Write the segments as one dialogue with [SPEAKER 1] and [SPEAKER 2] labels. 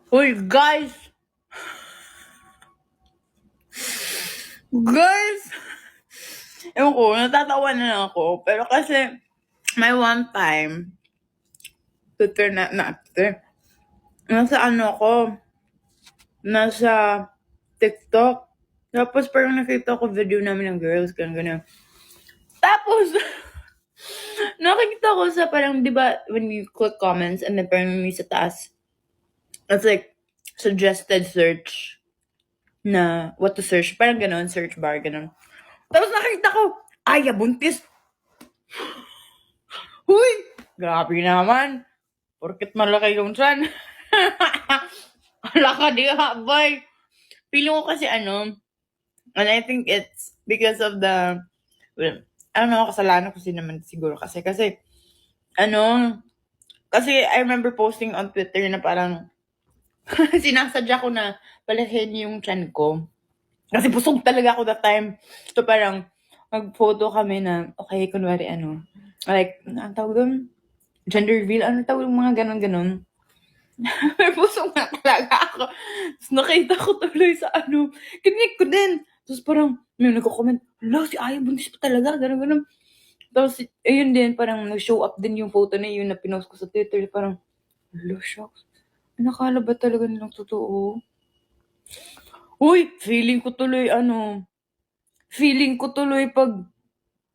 [SPEAKER 1] Uy, guys! Guys! Ewan ko, natatawa na lang ako. Pero kasi, may one time, Twitter na Twitter, nasa nasa TikTok. Tapos parang nakita ko video namin ng girls, ganyan. Tapos, nakikita ko sa parang, di ba, when you click comments and then parang may sa taas, it's like, suggested search na what to search. Parang ganon, search bar, ganon. Tapos nakita ko, Aya Buntis. Huy! Grabe naman. Porket malaki yung tiyan. Wala ka di habay. Feeling ko kasi and I think it's because of the, well, I don't know, kasalanan ko naman siguro kasi, kasi I remember posting on Twitter na parang, sinasadya ko na palahin yung tiyan ko. Kasi busog talaga ako that time. So parang, mag-photo kami na, okay, kunwari like, ang tawag doon? Gender reveal, ano tawag yung mga ganon-ganon? Busog na talaga ako. Tapos nakita ko tuloy sa kinig ko din. Tapos parang, may nagko-comment, si Aya buntis pa talaga, ganon-ganon. Tapos, ayun din, parang nag-show up din yung photo na yun na pinost ko sa Twitter. Parang, shocks. Nakala ba talaga nilang totoo? Uy, feeling ko tuloy pag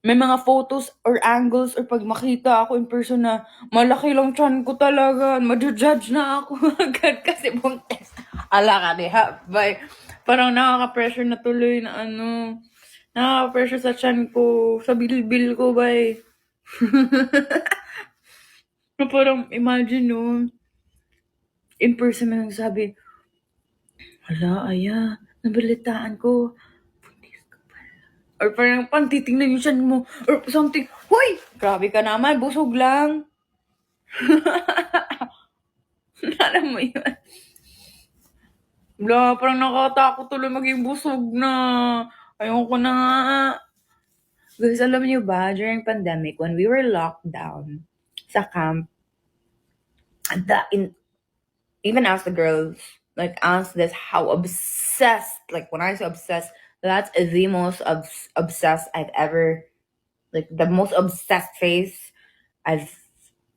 [SPEAKER 1] may mga photos or angles or pag makita ako in person na malaki lang tiyan ko talaga, ma-judge na ako agad kasi buntis. Ala ka diha, bye. Parang nakaka-pressure na tuloy na nakaka-pressure sa tiyan ko, sa bilbil ko, bye. Na parang imagine in person na nagsabi, hala, Aya, nabalitaan ko, or parang titingnan yung tiyan mo, or something, huy! Grabe ka naman, busog lang. Alam mo yun? Wala, parang nakakatakot tuloy maging busog na. Ayoko na nga. Guys, alam niyo ba, during pandemic, when we were locked down sa camp, even as the girls, like, asked this how obsessed, like, when I say obsessed, that's the most obsessed I've ever, like, the most obsessed phase I've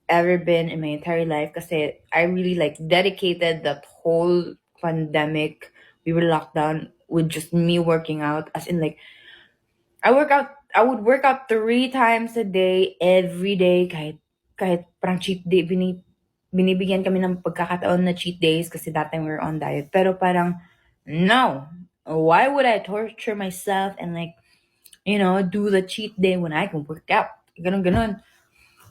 [SPEAKER 1] ever been in my entire life. Kasi I really, like, dedicated that whole pandemic, we were locked down, with just me working out. As in, like, I would work out 3 times a day, every day, kahit parang cheat day, binibigyan kami ng pagkakataon na cheat days kasi that time we were on diet. Pero parang, no, why would I torture myself and, like, do the cheat day when I can work out? Ganon.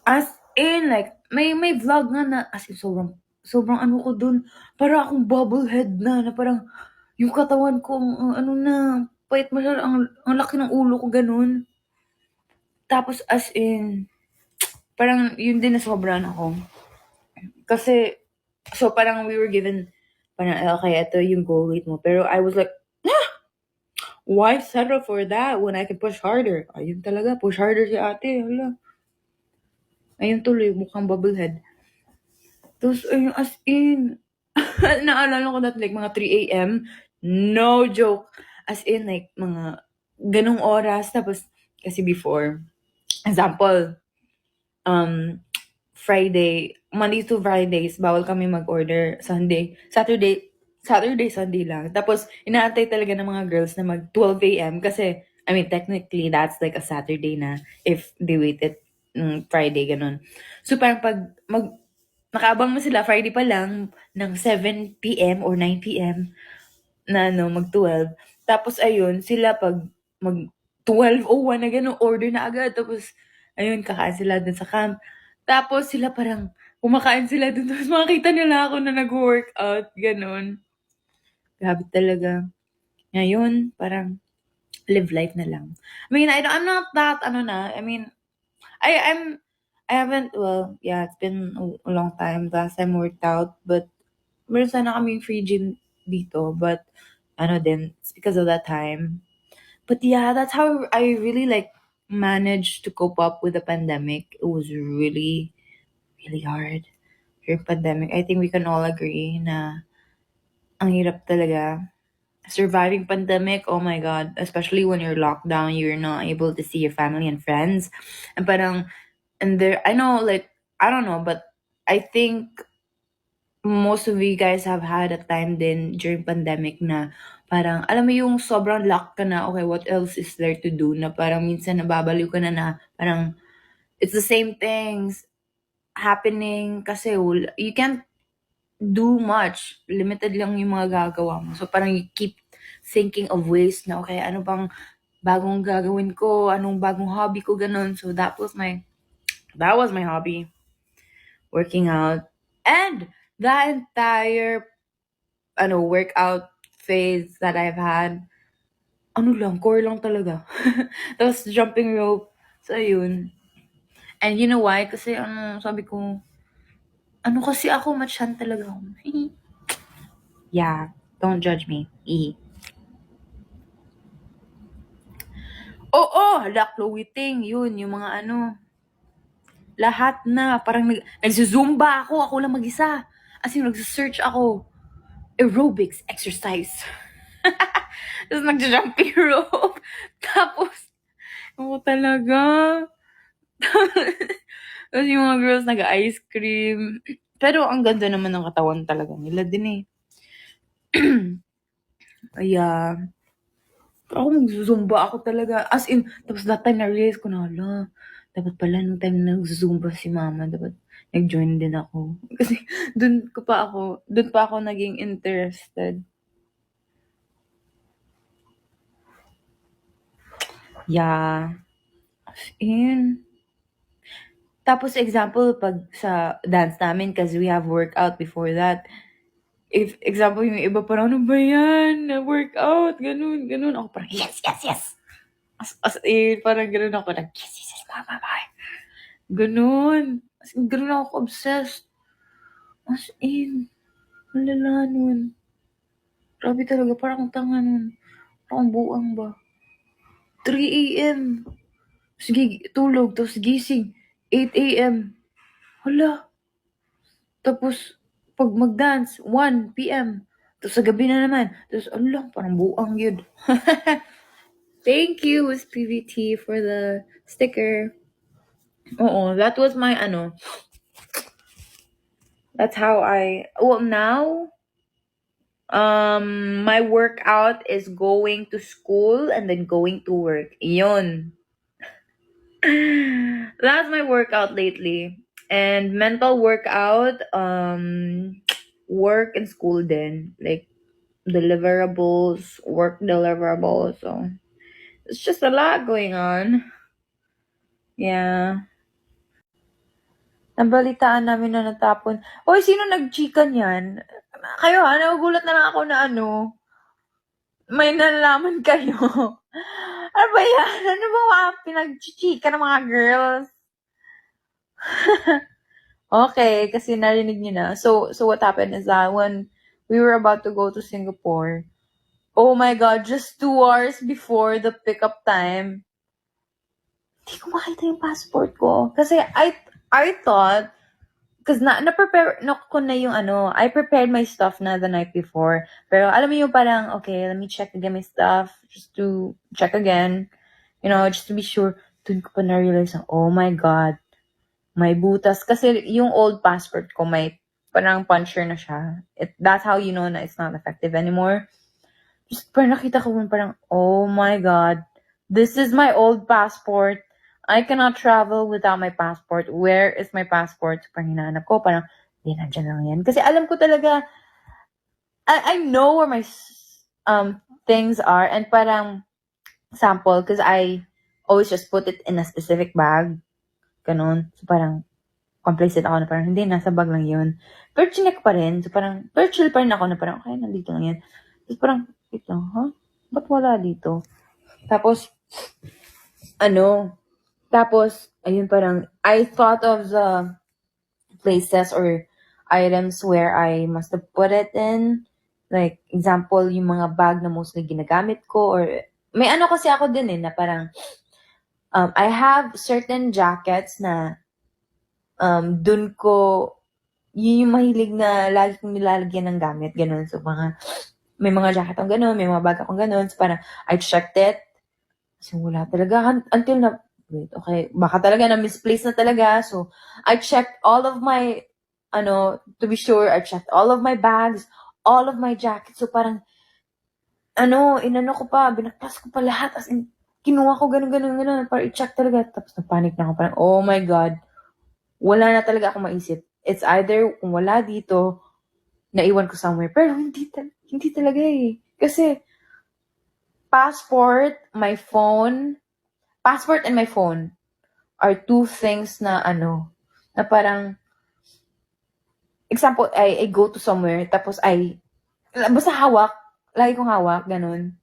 [SPEAKER 1] As in, like, may vlog na as in, sobrang ko dun, para akong bobblehead na parang, yung katawan ko, na, pait masyado, ang laki ng ulo ko, ganun. Tapos, as in, parang, yun din nasobrahan ako. Kasi, so parang we were given, parang, okay, ito yung goal weight mo. Pero I was like, why settle for that when I can push harder? Ayun talaga, push harder si ate, hala. Ayun tuloy, mukhang bubblehead. Tapos, ayun, as in, naalala ko that, like, mga 3 a.m., no joke. As in, like, mga ganong oras. Tapos, kasi before, example, Friday, Monday to Fridays, bawal kami mag-order. Saturday, Sunday lang. Tapos, inaantay talaga ng mga girls na mag 12 a.m. Kasi, I mean, technically, that's like a Saturday na if they waited Friday, ganun. So, parang nakaabang mo sila Friday pa lang ng 7 p.m. or 9 p.m. na mag 12. Tapos, ayun, sila pag mag 12:01 na gano'n, order na agad. Tapos, ayun, kakain sila dun sa camp. Tapos, sila parang kumakain sila dun. Tapos, makikita nila ako na nag-workout. Ganon. Grabe talaga. Ngayon, parang live life na lang. I mean, I'm not that, I mean, I haven't, well, yeah, it's been a long time. Last time worked out. But, meron sana kaming free gym dito. But, din, it's because of that time. But yeah, that's how I really, like, managed to cope up with the pandemic. It was really, really hard during pandemic. I think we can all agree na Ang hirap talaga. Surviving pandemic, oh my God. Especially when you're locked down, you're not able to see your family and friends. And parang, and there, I know, like, I don't know, but I think most of you guys have had a time din during pandemic na parang, alam mo yung sobrang lock ka na, okay, what else is there to do? Na parang minsan nababaliw ka na parang, it's the same things happening kasi you can't do much. Limited lang yung mga gagawa mo. So parang you keep thinking of ways na, okay, ano bang bagong gagawin ko? Anong bagong hobby ko? Ganun. So that was my hobby. Working out. And the entire workout phase that I've had, core lang talaga. Tapos jumping rope. So yun. And you know why? Kasi sabi ko, kasi ako, matchan talaga ako. Yeah, don't judge me. Oo, hala, Chloe Ting, yun, yung mga lahat na, parang nagzumba ako lang mag-isa. As in, nagsearch ako, aerobics exercise. Tapos nag-jumping rope. Tapos, ako talaga. Tapos yung mga girls nag-ice cream. Pero ang ganda naman ng katawan talaga nila din eh. Kaya, ako mag-zumba ako talaga. As in, tapos that time na-realize ko na, hala, dapat pala nung time na nag-zumba si mama, dapat nag-join din ako. Kasi dun pa ako naging interested. Yeah. As in. Tapos example, pag sa dance namin, kasi we have workout before that, if example yung iba parang, ano ba yan? Workout, ganun. Ako parang, yes. As in, parang ganun ako, parang, yes, mama, bye. Ganun. As in, ganun ako obsessed. As in, malala nun. Grabe talaga, parang tanga nun. Parang buang ba? 3 a.m. Sige, tulog, tapos gising. 8 a.m. Hala. Tapos, pag mag-dance, 1 p.m. Tapos sa gabi na naman. Tapos, parang buang yun. Thank you, Miss PVT, for the sticker. Oo, that was my that's how now, my workout is going to school and then going to work. Yun. That's my workout lately. And mental workout, work and school then. Like, deliverables, work deliverables. So, it's just a lot going on. Yeah. Nabalitaan namin na natapon. Oy, sino nag-chika niyan? Kayo nagugulat na lang ako na may nalalaman kayo. Ano ba yan? Ano ba mga pinag-chika ng mga girls? Okay, kasi narinig niyo na. So what happened is that when we were about to go to Singapore, oh my God, just 2 hours before the pickup time, hindi ko makita yung passport ko. Kasi I thought, because na-prepare ko na yung I prepared my stuff na the night before. Pero alam mo yung parang, okay, let me check again my stuff, just to check again, just to be sure. Dun ko pa na-realize, oh my God, may butas. Kasi yung old passport ko, may parang puncture na siya. That's how you know na it's not effective anymore. Just parang nakita ko parang, oh my God, this is my old passport. I cannot travel without my passport. Where is my passport? So, parang hinahanap ko, parang, di, nandiyan lang yan. Kasi alam ko talaga, I know where my things are, and parang, sample, because I always just put it in a specific bag. Ganun. So, parang, complacent ako na parang, hindi, nasa bag lang yun. Pero chinek pa rin. So, parang, pero chill pa rin ako na parang, okay, nandito lang yan. Tapos parang, wait lang, huh? Ba't wala dito? Tapos, ayun parang, I thought of the places or items where I must have put it in. Like, example, yung mga bag na mostly ginagamit ko, or, may kasi ako din na parang, I have certain jackets na, dun ko yun yung mahilig na lagi kong nilalagyan ng gamit, ganun. So, may mga jacket akong ganun, may mga bag akong ganun. So, parang, I checked it. So, wala talaga. Until na, wait, okay, baka talaga na-misplace na talaga. So, I checked all of my, to be sure, I checked all of my bags, all of my jackets. So, parang, inano ko pa, binaklas ko pa lahat. As in, kinuha ko ganun, para i-check talaga. Tapos, na-panic na ako. Parang, oh my God, wala na talaga ako maisip. It's either, kung wala dito, naiwan ko somewhere. Pero, hindi talaga eh. Kasi, passport and my phone are two things na na parang, example, I go to somewhere, tapos basta hawak, lagi kong hawak, ganun.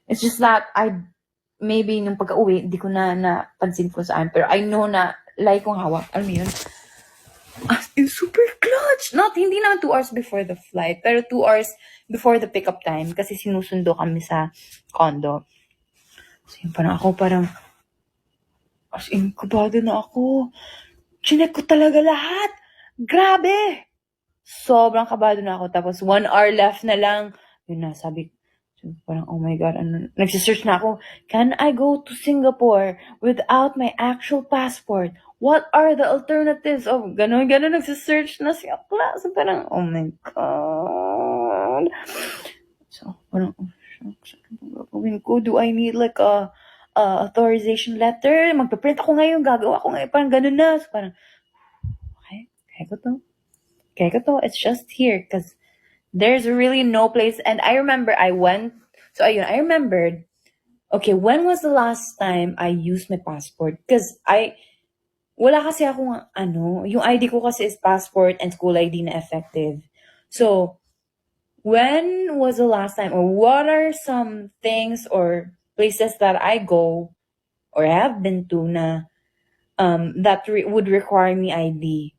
[SPEAKER 1] It's just that, maybe nung pagka-uwi, hindi ko na napansin ko saan, pero I know na lagi kong hawak, alam mo yun? As in, super clutch! Hindi naman 2 hours before the flight, pero 2 hours before the pickup time, kasi sinusundo kami sa condo. So yun, parang, as in, kabado na ako. Chinek ko talaga lahat. Grabe! Sobrang kabado na ako. Tapos 1 hour left na lang. Yun na, sabi ko, parang, oh my God, nagsisearch na ako, can I go to Singapore without my actual passport? What are the alternatives? Oh, ganun, nagsisearch na si Akla. So parang, oh my God. So, parang, oh, shucks, ano gagawin ko? Do I need like a authorization letter? Magpaprint ako ngayon, gagawa ko ngayon. Parang ganun na. So parang, okay, kaya ko to. It's just here. Because there's really no place. And I remember I remembered, okay, when was the last time I used my passport? Because wala kasi akong, yung ID ko kasi is passport and school ID na effective. So, when was the last time, or what are some things or places that I go or have been to na that would require me ID?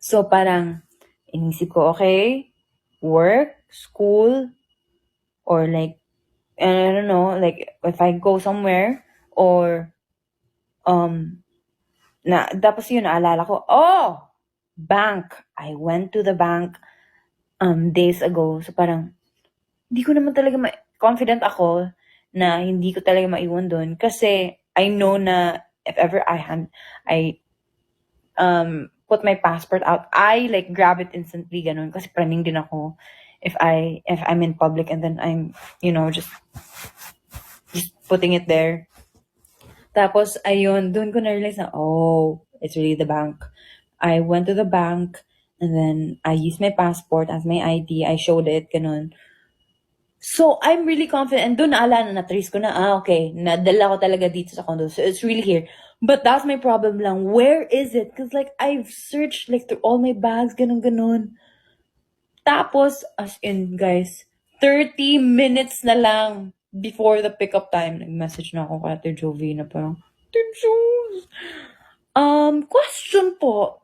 [SPEAKER 1] So, parang, inisip ko, okay, work, school, or like, I don't know, like, if I go somewhere, or, tapos yun, naalala ko, bank. I went to the bank, days ago. So, parang, hindi ko naman talaga confident ako na hindi ko talaga maiwan doon. Kasi, I know na, if ever I put my passport out, I like grab it instantly, ganun. Kasi praning din ako if I'm in public and then I'm, just putting it there. Tapos, ayun, doon ko na-realize na, it's really the bank. I went to the bank and then I used my passport as my ID. I showed it, ganun. So, I'm really confident. And doon naalala na trace ko na, okay, nadala ko talaga dito sa condo. So, it's really here. But that's my problem lang. Where is it? Because like, I've searched like through all my bags, ganun. Tapos, as in, guys, 30 minutes na lang before the pickup time, nag-message na ako kay Ate Jovi na parang, Ate Joves, question po,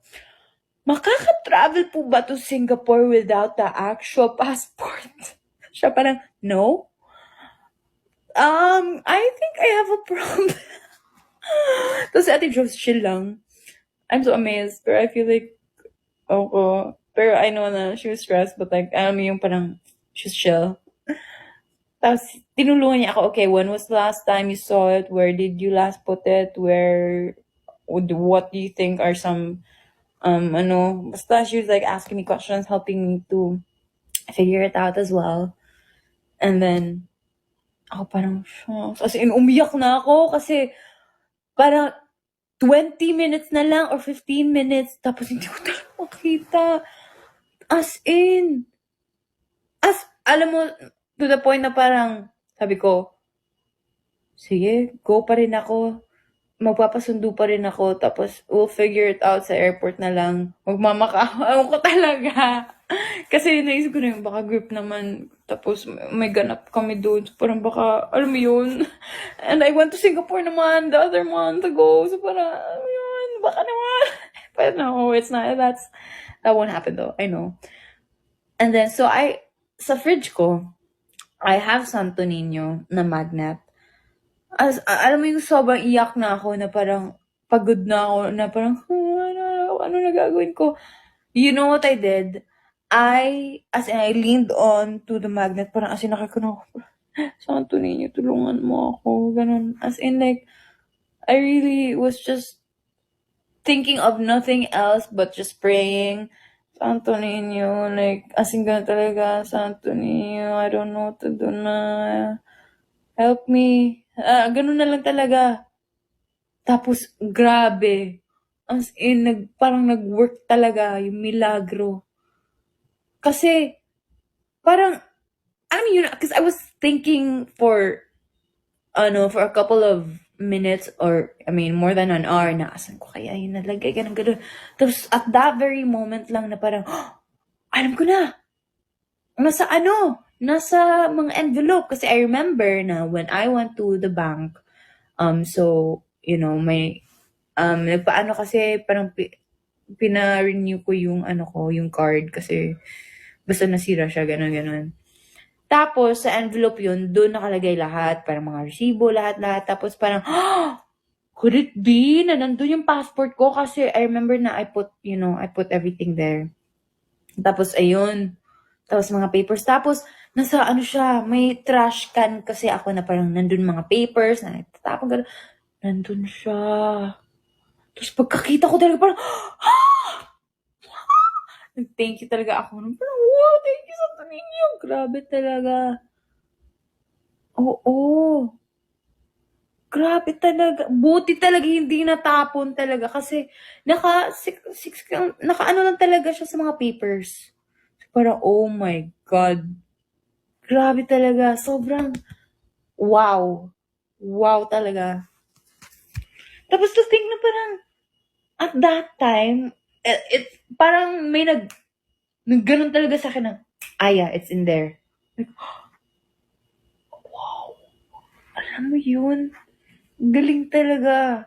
[SPEAKER 1] makaka-travel po ba to Singapore without the actual passport? Siya parang, no. I think I have a problem. Tapos si Ate Joves, chill lang. I'm so amazed, pero I feel like, pero I know na she was stressed, but like, alam mo yung parang, she's chill. Tapos, tinulungan niya ako, okay, when was the last time you saw it? Where did you last put it? What do you think are some, basta she was like asking me questions, helping me to figure it out as well. And then, ako parang, as in, umiyak na ako kasi parang 20 minutes na lang or 15 minutes, tapos hindi ko talaga makita. As in, alam mo, to the point na parang, sabi ko, sige, go pa rin ako. Magpapasundo pa rin ako. Tapos, we'll figure it out sa airport na lang. Magmamakaawa ko talaga. Kasi naisip ko na yung baka group naman. Tapos, may ganap kami doon. So, parang baka, alam mo yun. And I went to Singapore naman the other month ago. So, parang, alam mo yun, baka naman. But no, it's not. That won't happen though. I know. And then, so sa fridge ko, I have Santo Niño na magnet. Alam mo yung sobrang iyak na ako na parang pagod na ako na parang Ano na gagawin ko? You know what I did? As in, I leaned on to the magnet. Parang as in, nakikita ko, Santo Niño, tulungan mo ako. Ganun. As in, like, I really was just thinking of nothing else but just praying. Santo Niño, like, as in, ganun talaga. Santo Niño, I don't know what to do na. Help me. Ganun na lang talaga. Tapos, grabe. As in, parang nag-work talaga yung milagro. Kasi, parang, I mean, because I was thinking for a couple of minutes or, I mean, more than an hour na, asan ko kaya yun nalagay, ganun. Tapos, at that very moment lang na parang, alam ko na! Nasa mga envelope. Kasi I remember na when I went to the bank, so, may, nagpaano kasi, parang, pina-renew ko yung, yung card kasi, basta nasira siya, ganun. Tapos, sa envelope yun, doon nakalagay lahat. Parang mga resibo, lahat-lahat. Tapos parang, could it be na nandun yung passport ko? Kasi I remember na I put everything there. Tapos, ayun. Tapos, mga papers. Tapos, nasa siya, may trash can kasi ako na parang nandun mga papers na nagtatapon gano'n. Nandun siya. Tapos, pagkakita ko talaga parang, thank you talaga ako. Parang, wow, thank you Santo Niño. Grabe talaga. Oo. Grabe talaga. Buti talaga hindi natapon talaga kasi naka lang talaga siya sa mga papers. Parang, oh my God. Grabe talaga. Sobrang wow. Wow talaga. Tapos to think na parang at that time, parang may ganun talaga sa akin na, yeah, it's in there. Like, wow. Alam mo yun? Galing talaga.